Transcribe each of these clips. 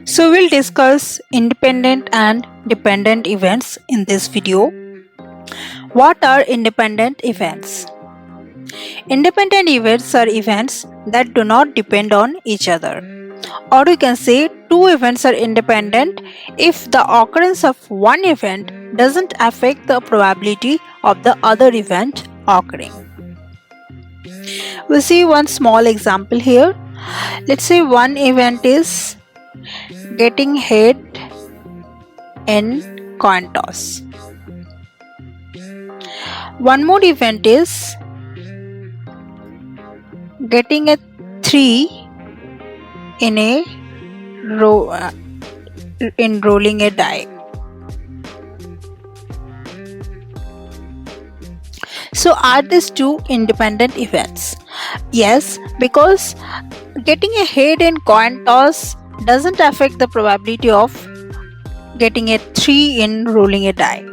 So we'll discuss independent and dependent events in this video. What are independent events? Independent events are events that do not depend on each other. Or you can say two events are independent if the occurrence of one event doesn't affect the probability of the other event occurring. We'll see one small example here. Let's say one event is getting hit in coin toss. One more event is getting a 3 in a in rolling a die. So are these two independent events? Yes, because getting a head in coin toss doesn't affect the probability of getting a 3 in rolling a die,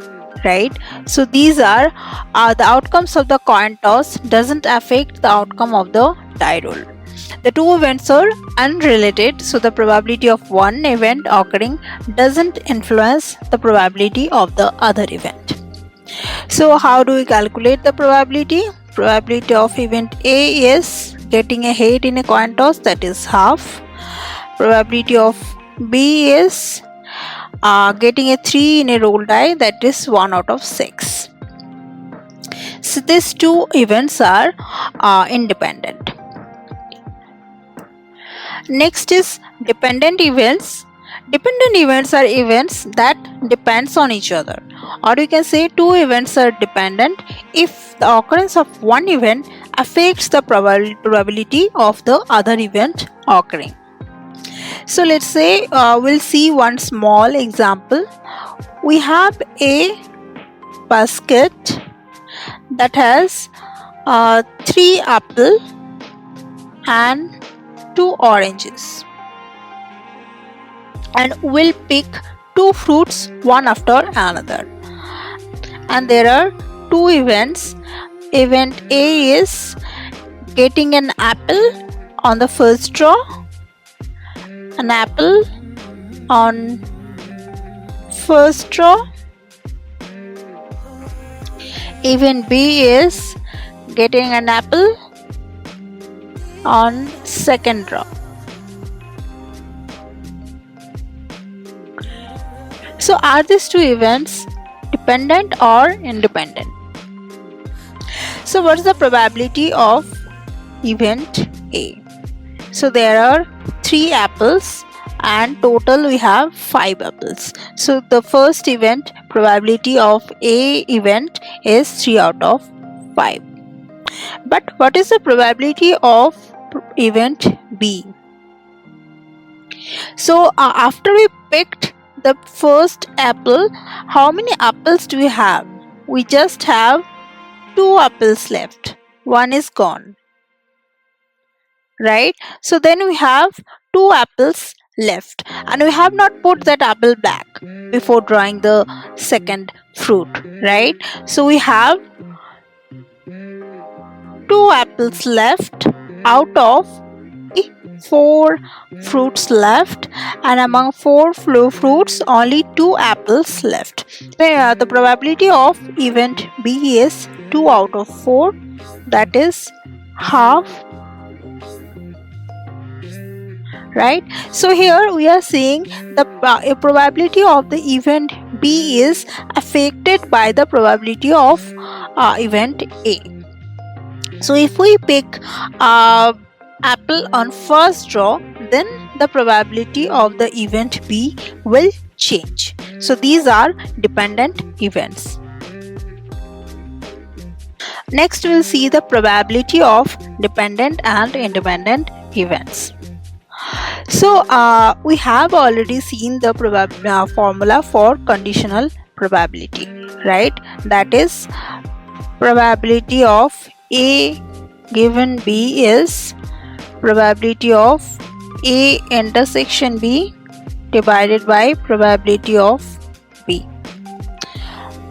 right? So these are the outcomes of the coin toss doesn't affect the outcome of the die roll. The two events are unrelated, so the probability of one event occurring doesn't influence the probability of the other event. So how do we calculate the probability? Probability of event A is getting a head in a coin toss, that is half. Probability of B is getting a 3 in a roll die, that is 1 out of 6. So these two events are independent. Next is dependent events. Dependent events are events that depends on each other, or you can say two events are dependent if the occurrence of one event affects the probability of the other event occurring. So let's say we'll see one small example. We have a basket that has 3 apples and 2 oranges, and we'll pick 2 fruits one after another, and there are two events. Event A is getting an apple on the first draw, an apple on first draw. Event B is getting an apple on second draw. So are these two events dependent or independent? So what is the probability of event A? So there are 3 apples and total we have 5 apples. So the first event probability of A event is 3 out of 5. But what is the probability of event B? So after we picked the first apple, how many apples do we have? We just have 2 apples left. One is gone, right? So then we have 2 apples left, and we have not put that apple back before drawing the second fruit, right? So we have 2 apples left out of 4 fruits left, and among 4 fruits only 2 apples left. The probability of event B is 2 out of 4, that is half, right? So here we are seeing the probability of the event B is affected by the probability of event A. So if we pick apple on first draw, then the probability of the event B will change. So these are dependent events. Next we'll see the probability of dependent and independent events. So we have already seen the formula for conditional probability, right? That is probability of A given B is probability of A intersection B divided by probability of B.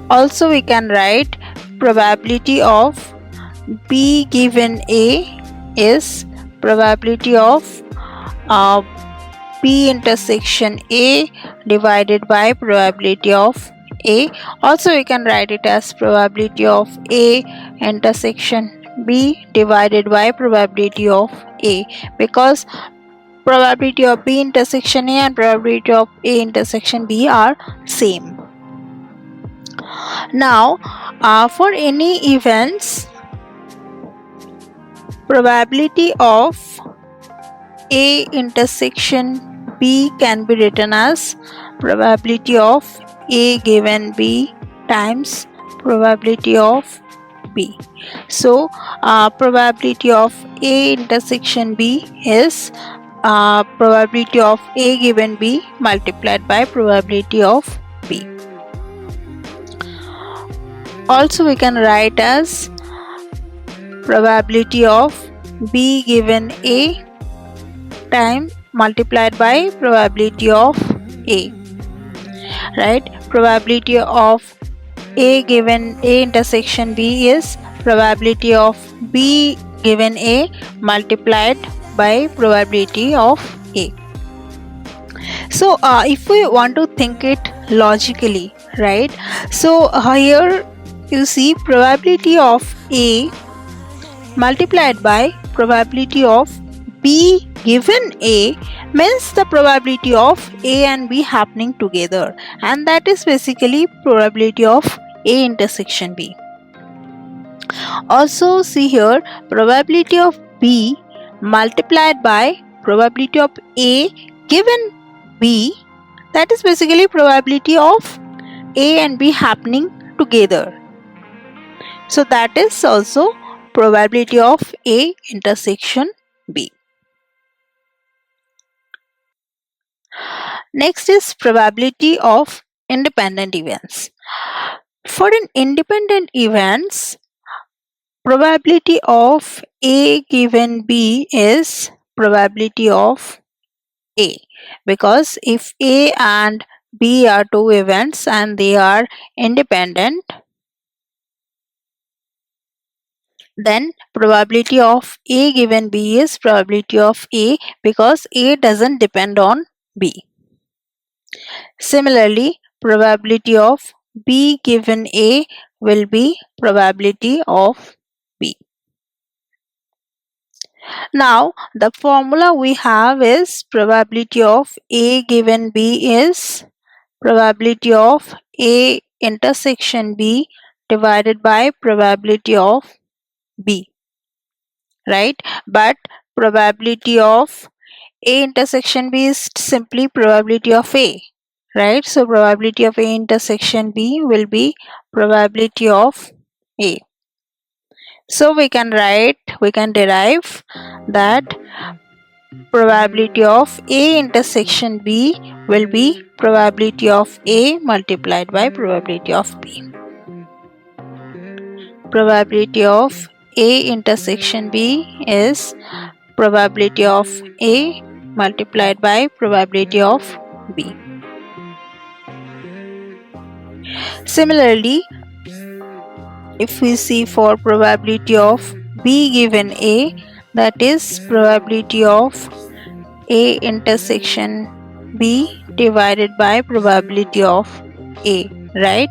Also we can write probability of B given A is probability of B intersection A divided by probability of A. Also we can write it as probability of A intersection B divided by probability of A, because probability of B intersection A and probability of A intersection B are same. Now for any events, probability of A intersection B can be written as probability of A given B times probability of B. So probability of A intersection B is probability of A given B multiplied by probability of B. Also we can write as probability of B given A time multiplied by probability of A, right? Probability of A given A intersection B is probability of B given A multiplied by probability of A. So if we want to think it logically, right? So here you see probability of A multiplied by probability of B given A means the probability of A and B happening together, and that is basically probability of A intersection B. Also see here probability of B multiplied by probability of A given B, that is basically probability of A and B happening together. So that is also probability of A intersection B. Next is probability of independent events. For an independent events, probability of A given B is probability of A, because if A and B are two events and they are independent, then probability of A given B is probability of A, because A doesn't depend on B. Similarly, probability of B given A will be probability of B. Now the formula we have is probability of A given B is probability of A intersection B divided by probability of B, right? But probability of A intersection B is simply probability of A, right? So probability of A intersection B will be probability of A. So we can derive that probability of A intersection B will be probability of A multiplied by probability of B. Probability of A intersection B is probability of A multiplied by probability of B. Similarly, if we see for probability of B given A, that is probability of A intersection B divided by probability of A, right?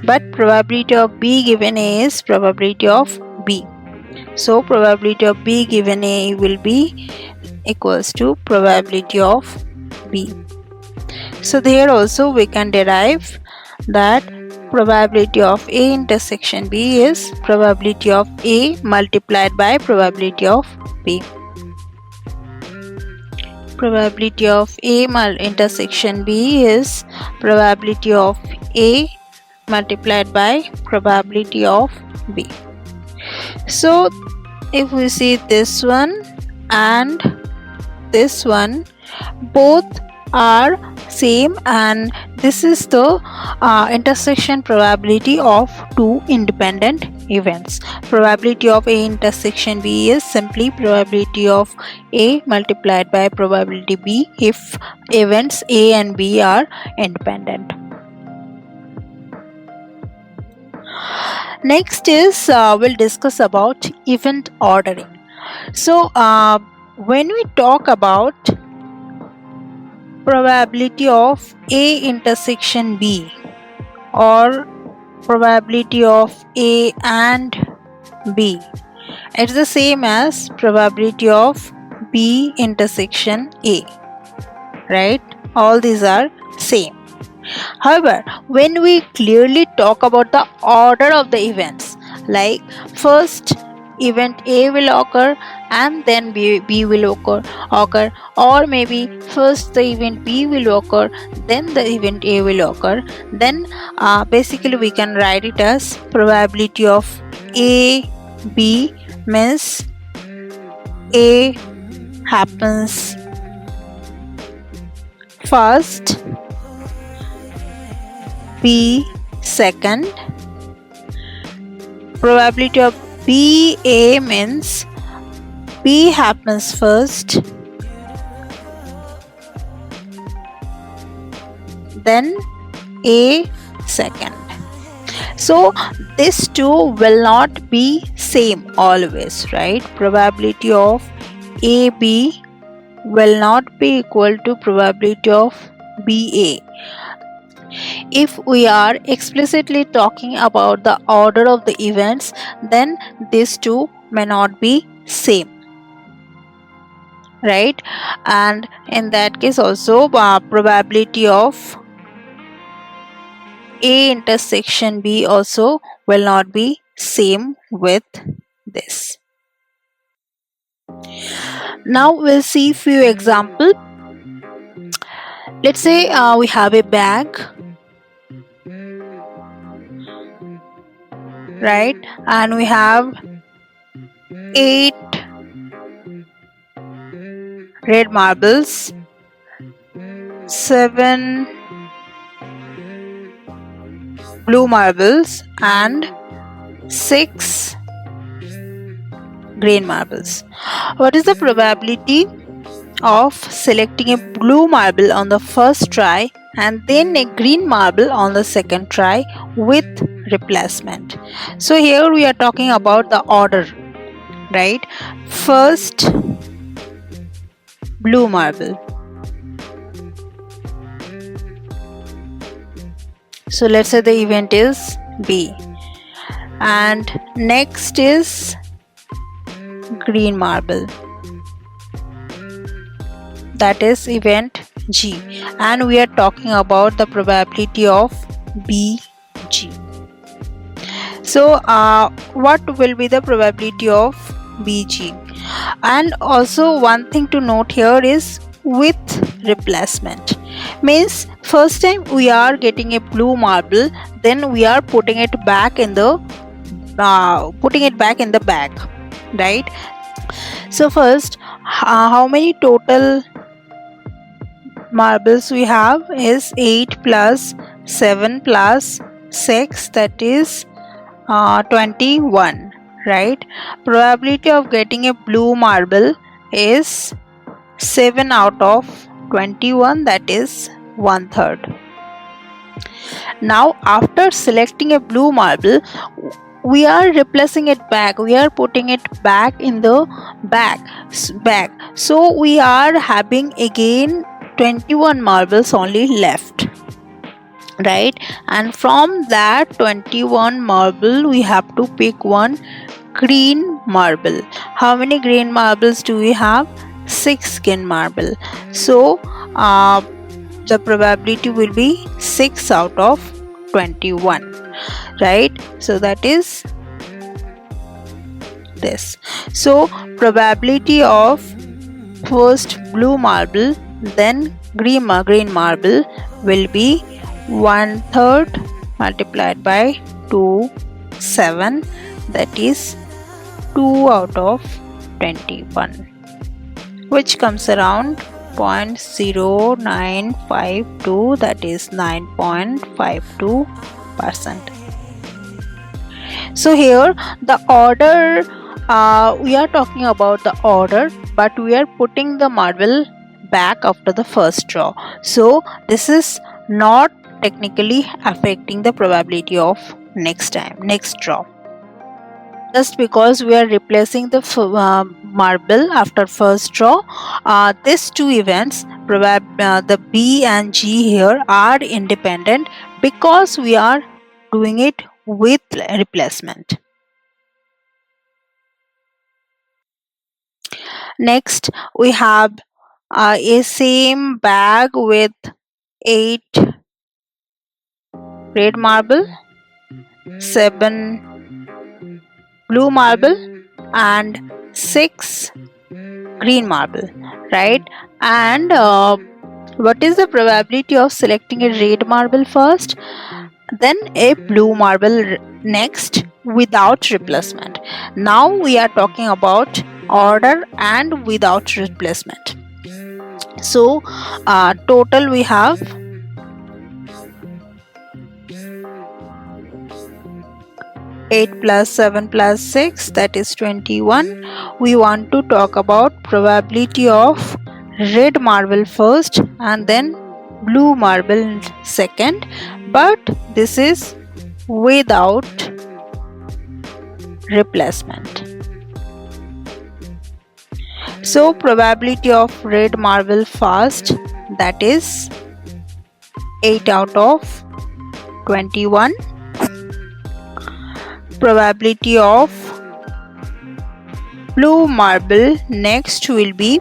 But probability of B given A is probability of B. So probability of B given A will be equals to probability of B. So there also we can derive that probability of A intersection B is probability of A multiplied by probability of B. Probability of A intersection B is probability of A multiplied by probability of B. So if we see this one and this one, both are same, and this is the intersection probability of two independent events. Probability of A intersection B is simply probability of A multiplied by probability B if events A and B are independent. Next is we'll discuss about event ordering. So when we talk about probability of A intersection B or probability of A and B. It's the same as probability of B intersection A, right? All these are same. However, when we clearly talk about the order of the events, like first event A will occur and then B will occur, or maybe first the event B will occur, then the event A will occur, then basically we can write it as probability of A, B means A happens first, B second. Probability of BA means B happens first, then A second. So these two will not be same always, right? Probability of AB will not be equal to probability of BA. If we are explicitly talking about the order of the events, then these two may not be same, right? And in that case also probability of A intersection B also will not be same with this. Now we'll see few example. Let's say we have a bag, right? And we have 8 red marbles, 7 blue marbles and 6 green marbles. What is the probability of selecting a blue marble on the first try and then a green marble on the second try with replacement? So here we are talking about the order, right? First blue marble. So let's say the event is B, and next is green marble, that is event G, and we are talking about the probability of BG. So what will be the probability of BG? And also one thing to note here is with replacement, means first time we are getting a blue marble, then we are putting it back in the bag, right? So first how many total marbles we have is 8 plus 7 plus 6, that is 21, right? Probability of getting a blue marble is 7 out of 21, that is 1/3. Now after selecting a blue marble, we are replacing it back, we are putting it back in the bag. So we are having again 21 marbles only left, right? And from that 21 marble we have to pick one green marble. How many green marbles do we have? 6 green marble. So the probability will be 6 out of 21, right? So that is this. So probability of first blue marble then green marble will be 1/3 multiplied by 2, 7, that is 2 out of 21, which comes around 0.0952, that is 9.52%. So here the order, we are talking about the order, but we are putting the marble back after the first draw. So this is not technically affecting the probability of next draw. Just because we are replacing the marble after first draw, these two events the B and G here are independent because we are doing it with replacement. Next, we have a same bag with 8 red marble, 7 blue marble, and 6 green marble, right? And what is the probability of selecting a red marble first, then a blue marble next without replacement? Now we are talking about order and without replacement. So total we have 8 plus 7 plus 6, that is 21. We want to talk about probability of red marble first and then blue marble second, but this is without replacement. So probability of red marble first, that is 8 out of 21. Probability of blue marble next will be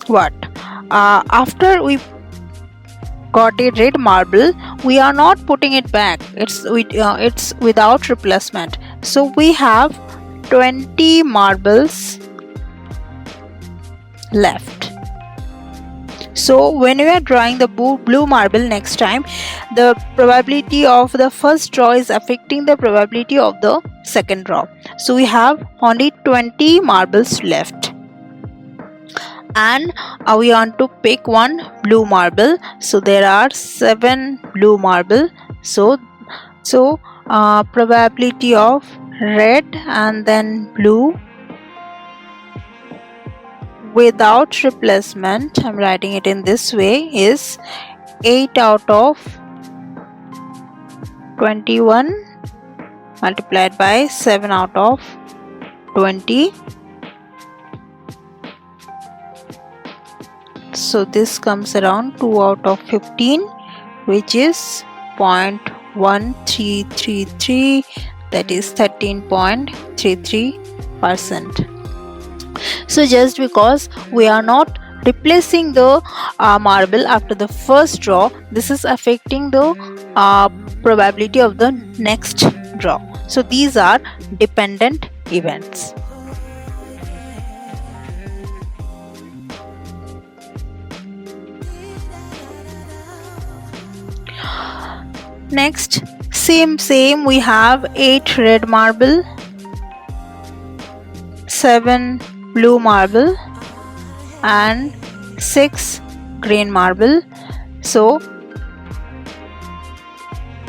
what? After we got a red marble, we are not putting it back. It's without replacement. So we have 20 marbles left. So when we are drawing the blue marble next time, the probability of the first draw is affecting the probability of the second draw. So we have only 20 marbles left. And we want to pick one blue marble. So there are 7 blue marble. So probability of red and then blue without replacement, I'm writing it in this way, is 8 out of 21 multiplied by 7 out of 20. So this comes around 2 out of 15, which is 0.1333, that is 13.33%. So just because we are not replacing the marble after the first draw, this is affecting the probability of the next draw. So these are dependent events. Next, same we have 8 red marble, 7 blue marble and 6 green marble. So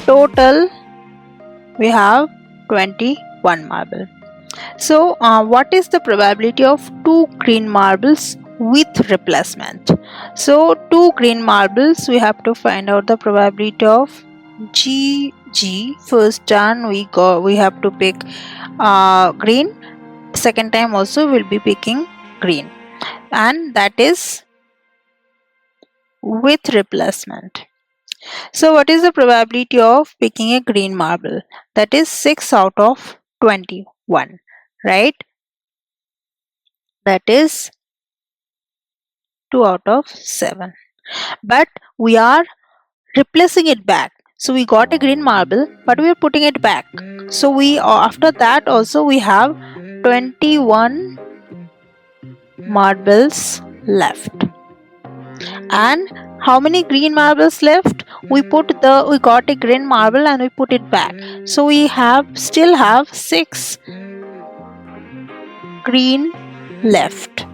total we have 21 marble. So what is the probability of 2 green marbles with replacement? So 2 green marbles, we have to find out the probability of GG. First turn we have to pick green. Second time also we'll be picking green, and that is with replacement. So what is the probability of picking a green marble? That is 6 out of 21, right? That is 2 out of 7. But we are replacing it back. So we got a green marble, but we are putting it back. So we after that also we have 21 marbles left. And how many green marbles left? We got a green marble and we put it back. So we still have 6 green left,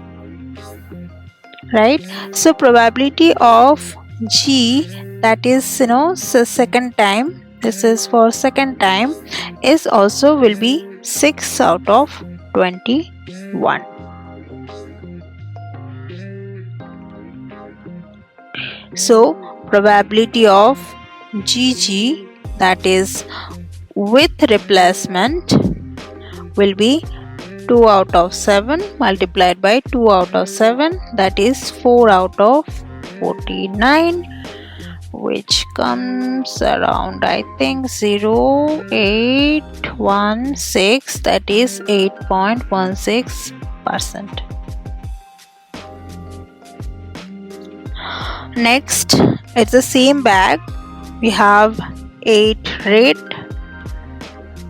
right? So probability of G, that is second time, this is for second time, is also will be 6 out of 21. So probability of GG, that is with replacement, will be 2 out of 7 multiplied by 2 out of 7, that is 4 out of 49, which comes around, I think, 0.816, that is 8.16%. Next, it's the same bag. We have 8 red,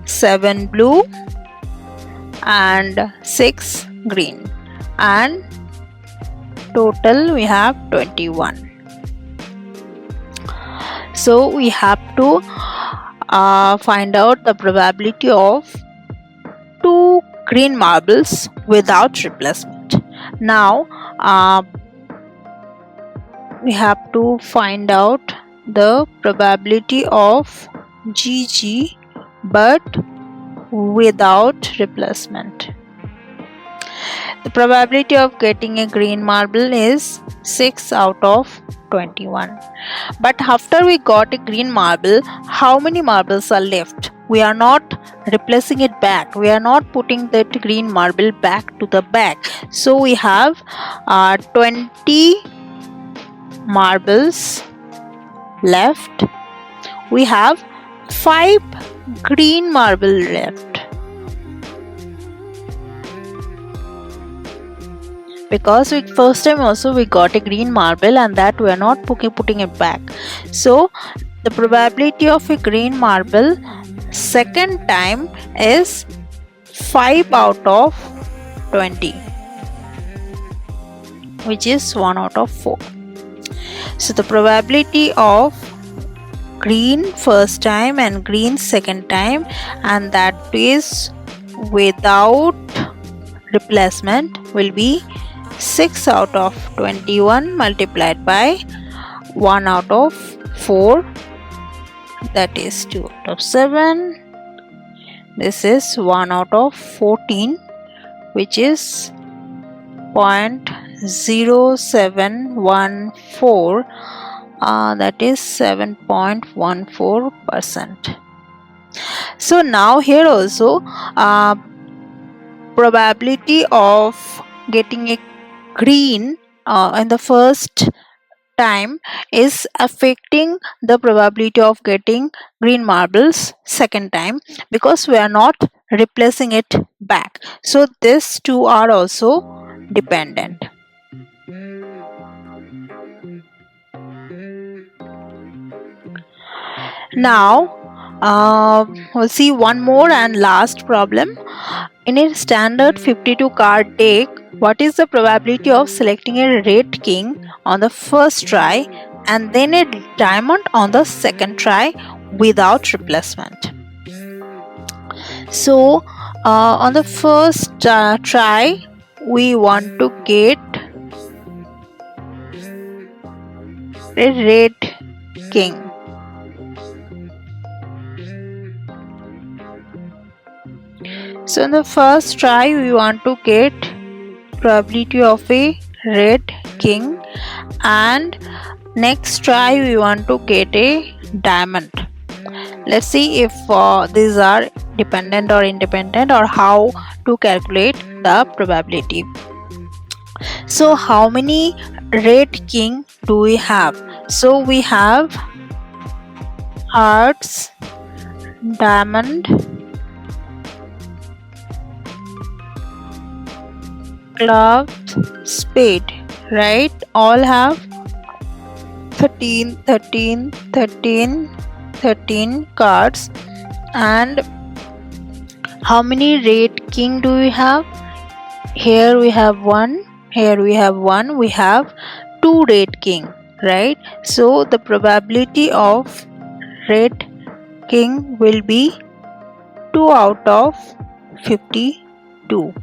7 blue and 6 green, and total we have 21. So we have to find out the probability of 2 green marbles without replacement. Now we have to find out the probability of GG but without replacement. The probability of getting a green marble is 6 out of 21. But after we got a green marble, how many marbles are left? We are not replacing it back. We are not putting that green marble back to the bag. So we have 20 marbles left. We have 5 green marble left. Because first time also we got a green marble and that we are not putting it back. So the probability of a green marble second time is 5 out of 20, which is 1 out of 4. So the probability of green first time and green second time, and that is without replacement, will be 6 out of 21 multiplied by 1 out of 4, that is 2 out of 7. This is 1 out of 14, which is 0.0714, that is 7.14%. So now here also probability of getting a green in the first time is affecting the probability of getting green marbles second time, because we are not replacing it back. So these two are also dependent. Now we'll see one more and last problem. In a standard 52 card deck, what is the probability of selecting a red king on the first try and then a diamond on the second try without replacement? So on the first try we want to get a red king. So in the first try we want to get probability of a red king, and next try we want to get a diamond. Let's see if these are dependent or independent, or how to calculate the probability. So how many red king do we have? So we have hearts, diamond, clubs, spade, right? All have 13 cards. And how many red king do we have? Here we have one, here we have one, we have 2 red king, right? So the probability of red king will be 2 out of 52,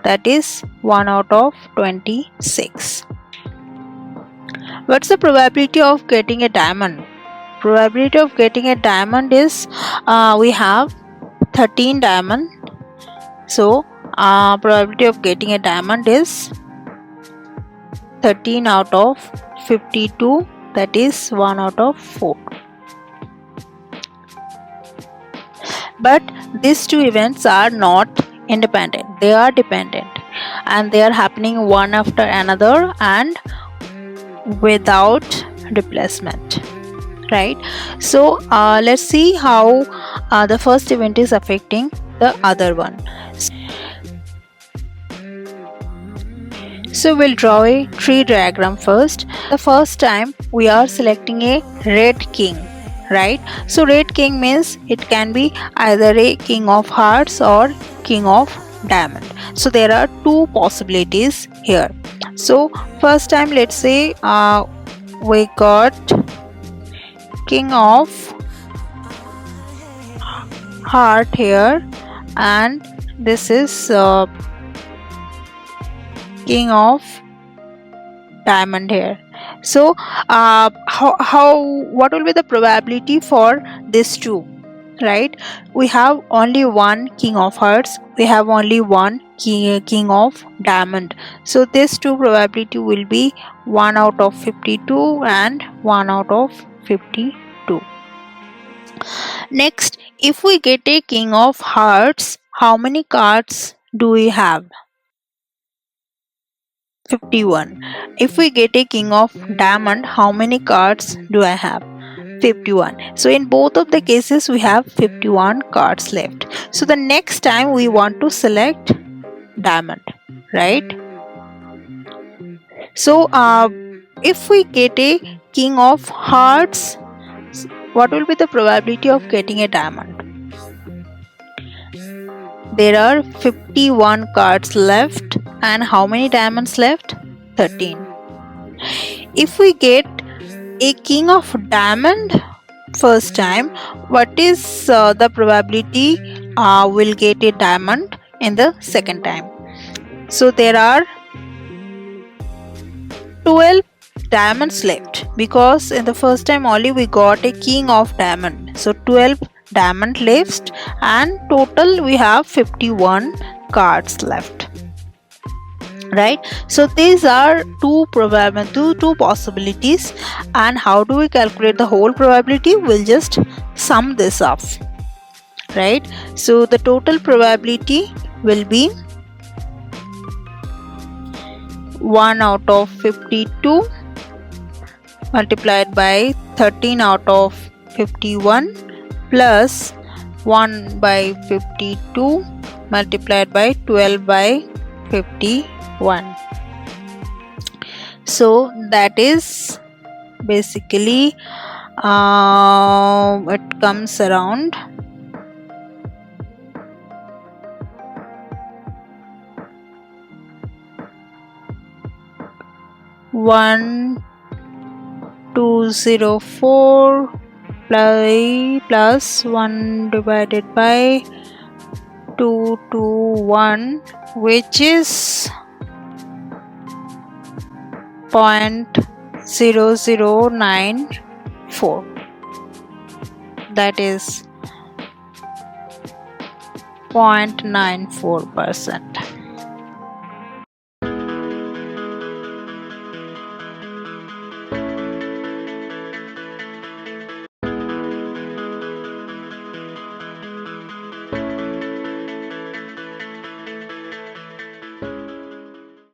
that is 1 out of 26. What's the probability of getting a diamond? Probability of getting a diamond is we have 13 diamond. So probability of getting a diamond is 13 out of 52, that is 1 out of 4. But these two events are not independent, they are dependent, and they are happening one after another, and without replacement, right? So let's see how the first event is affecting the other one. So we'll draw a tree diagram first. The first time we are selecting a red king, right? So red king means it can be either a king of hearts or king of diamond. So there are two possibilities here. So first time, let's say we got king of heart here, and this is king of diamond here. So how what will be the probability for this two, right? We have only one king of hearts, we have only one king of diamond, so this two probability will be 1 out of 52 and 1 out of 52. Next, if we get a king of hearts, how many cards do we have? 51. If we get a king of diamond, how many cards do I have? 51. So in both of the cases we have 51 cards left. So the next time we want to select diamond, right? So if we get a king of hearts, what will be the probability of getting a diamond? There are 51 cards left, and how many diamonds left? 13. If we get a king of diamond first time, what is the probability will get a diamond in the second time? So there are 12 diamonds left, because in the first time only we got a king of diamond. So 12 diamond left, and total we have 51 cards left, right? So these are two possibilities. And how do we calculate the whole probability? We'll just sum this up, right? So the total probability will be 1 out of 52 multiplied by 13 out of 51 plus 1 by 52 multiplied by 12 by 51. So that is basically it comes around 1204 plus 1 divided by 221, which is 0.0094. That is 0.94%.